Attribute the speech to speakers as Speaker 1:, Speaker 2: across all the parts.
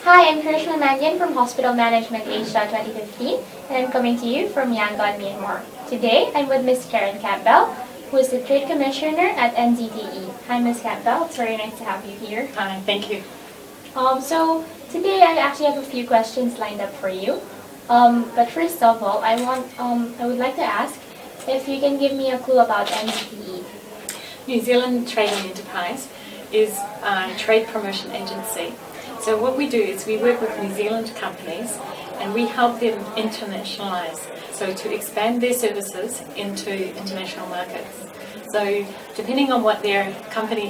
Speaker 1: Hi, I'm Krishna Mandian from Hospital Management Asia 2015, and I'm coming to you from Yangon, Myanmar. Today, I'm with Ms. Karen Campbell, who is the Trade Commissioner at NZTE. Hi, Ms. Campbell. It's very nice to have you here.
Speaker 2: Hi, thank you.
Speaker 1: So today I actually have a few questions lined up for you. But first of all, I would like to ask if you can give me a clue about NZTE.
Speaker 2: New Zealand Trading Enterprise is a trade promotion agency. So what we do is we work with New Zealand companies and we help them internationalise, so to expand their services into international markets. So depending on what their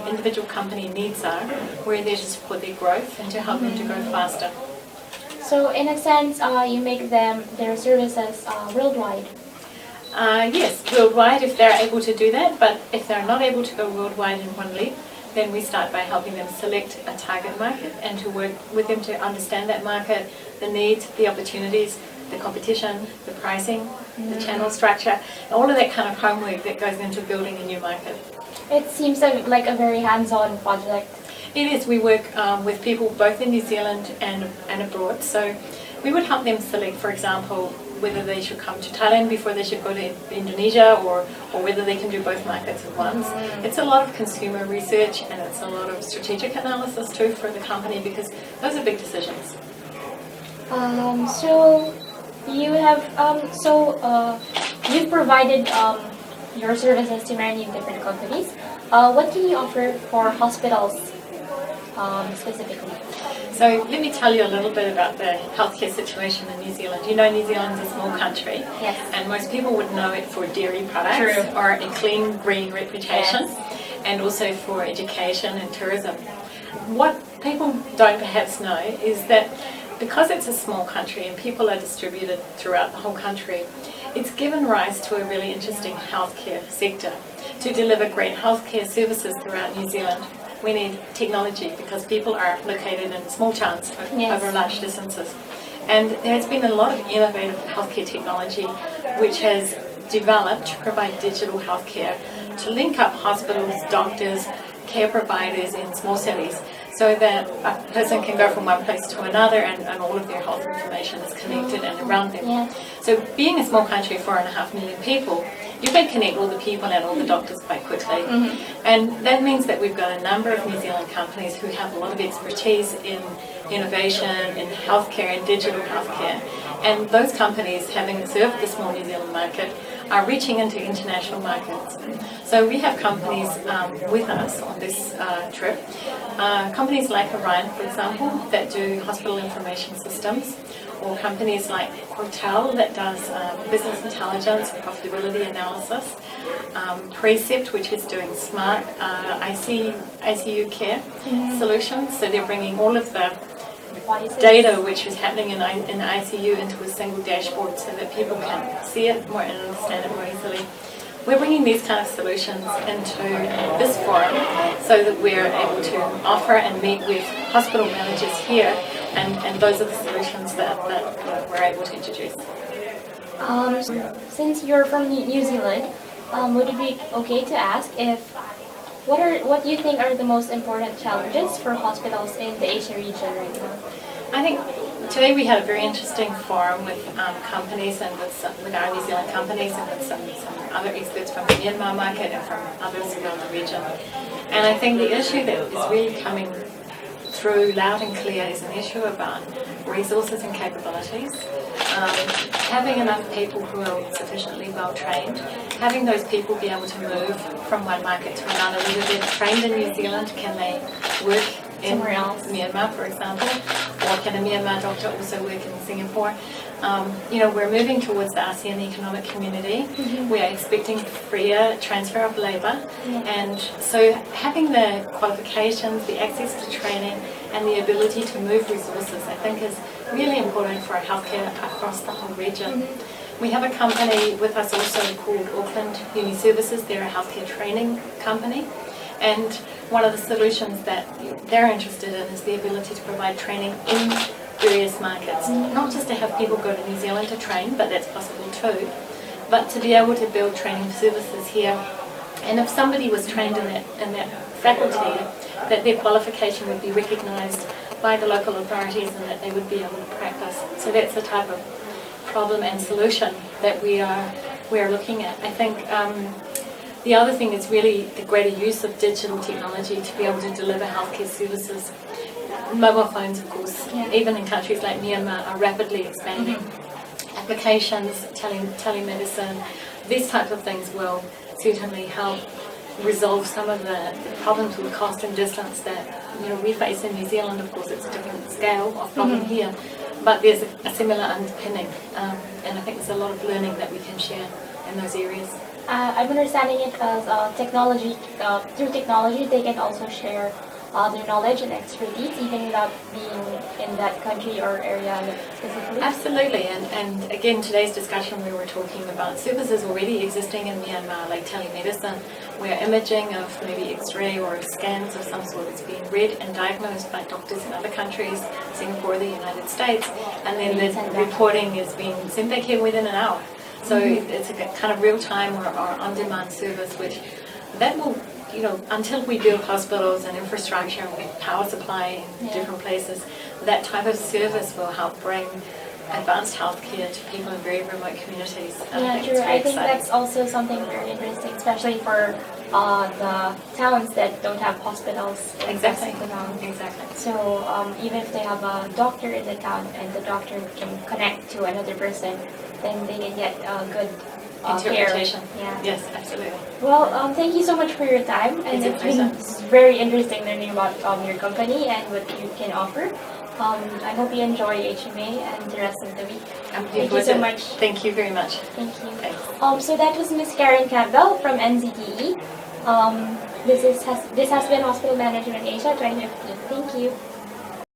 Speaker 2: individual company needs are, we're there to support their growth and to help them to grow faster.
Speaker 1: So in a sense, you make their services worldwide.
Speaker 2: Yes, worldwide if they're able to do that, but if they're not able to go worldwide in one leap, then we start by helping them select a target market and to work with them to understand that market, the needs, the opportunities, the competition, the pricing, the channel structure, all of that kind of homework that goes into building a new market.
Speaker 1: It seems like a very hands-on project.
Speaker 2: It is. We work with people both in New Zealand and abroad. So we would help them select, for example, whether they should come to Thailand before they should go to Indonesia or whether they can do both markets at once. It's a lot of consumer research and it's a lot of strategic analysis too for the company because those are big decisions.
Speaker 1: So you have you've provided your services to many different companies. What can you offer for hospitals specifically?
Speaker 2: So let me tell you a little bit about the healthcare situation in New Zealand. You know New Zealand is a small country,
Speaker 1: yes,
Speaker 2: and most people would know it for dairy products.
Speaker 1: True.
Speaker 2: Or a clean, green reputation,
Speaker 1: yes,
Speaker 2: and also for education and tourism. What people don't perhaps know is that because it's a small country and people are distributed throughout the whole country, it's given rise to a really interesting healthcare sector. To deliver great healthcare services throughout New Zealand, we need technology because people are located in small towns
Speaker 1: yes,
Speaker 2: over large distances. And there's been a lot of innovative healthcare technology which has developed to provide digital healthcare, to link up hospitals, doctors, care providers in small cities so that a person can go from one place to another and all of their health information is connected and around them.
Speaker 1: yeah.
Speaker 2: So being a small country, 4.5 million people, you can connect all the people and all the doctors quite quickly. And that means that we've got a number of New Zealand companies who have a lot of expertise in innovation, in healthcare, in digital healthcare. And those companies, having served the small New Zealand market, are reaching into international markets. So we have companies with us on this trip. Companies like Orion, for example, that do hospital information systems, or companies like Hotel that does business intelligence and profitability analysis, Precept, which is doing smart ICU care solutions. So they're bringing all of the data which is happening in the ICU into a single dashboard so that people can see it more and understand it more easily. We're bringing these kind of solutions into this forum so that we're able to offer and meet with hospital managers here, and those are the solutions that we're able to introduce.
Speaker 1: Since you're from New Zealand, would it be okay to ask what do you think are the most important challenges for hospitals in the Asia region right now?
Speaker 2: I think today we had a very interesting forum with companies and with our New Zealand companies and with some other experts from the Myanmar market and from others around the region. And I think the issue that is really coming through loud and clear is an issue about resources and capabilities. Having enough people who are sufficiently well trained, having those people be able to move from one market to another, whether they're trained in New Zealand, can they work in
Speaker 1: somewhere else,
Speaker 2: Myanmar, for example, or can a Myanmar doctor also work in Singapore? We're moving towards the ASEAN economic community. We are expecting freer transfer of labour, and so having the qualifications, the access to training, and the ability to move resources, I think, is really important for healthcare across the whole region. We have a company with us also called Auckland Uni Services. They're a healthcare training company, and one of the solutions that they're interested in is the ability to provide training in various markets. Not just to have people go to New Zealand to train, but that's possible too, but to be able to build training services here. And if somebody was trained in that faculty, that their qualification would be recognised by the local authorities and that they would be able to practice. So that's the type of problem and solution that we are looking at. I think the other thing is really the greater use of digital technology to be able to deliver healthcare services. Mobile phones, of course, even in countries like Myanmar, are rapidly expanding. Applications, telemedicine, these types of things will certainly help resolve some of the problems with cost and distance that we face in New Zealand. Of course, it's a different scale of problem here, but there's a similar underpinning, and I think there's a lot of learning that we can share in those areas.
Speaker 1: I'm understanding it as technology. Through technology, they can also share their knowledge and expertise, even without being in that country or area specifically.
Speaker 2: Absolutely, and again, today's discussion we were talking about services already existing in Myanmar, like telemedicine, where imaging of maybe X-ray or scans of some sort is being read and diagnosed by doctors in other countries, Singapore, the United States, and then the reporting is being sent back here within an hour. So it's a kind of real-time or on-demand service, which that will, until we build hospitals and infrastructure and we get power supply in different places, that type of service will help bring advanced healthcare to people in very remote communities.
Speaker 1: Yeah, true. I think that's also something very interesting, especially for the towns that don't have hospitals.
Speaker 2: Exactly.
Speaker 1: Exactly. So even if they have a doctor in the town and the doctor can connect to another person, then they can get good
Speaker 2: interpretation.
Speaker 1: Care. Yeah.
Speaker 2: Yes, absolutely.
Speaker 1: Well, thank you so much for your time, and it's been very interesting learning about your company and what you can offer. I hope you enjoy HMA and the rest of the week. Thank you so much.
Speaker 2: Thank you very much.
Speaker 1: Thank you.
Speaker 2: Thanks.
Speaker 1: So that was Miss Karen Campbell from NZTE. This has been Hospital Management Asia 2015. Thank you.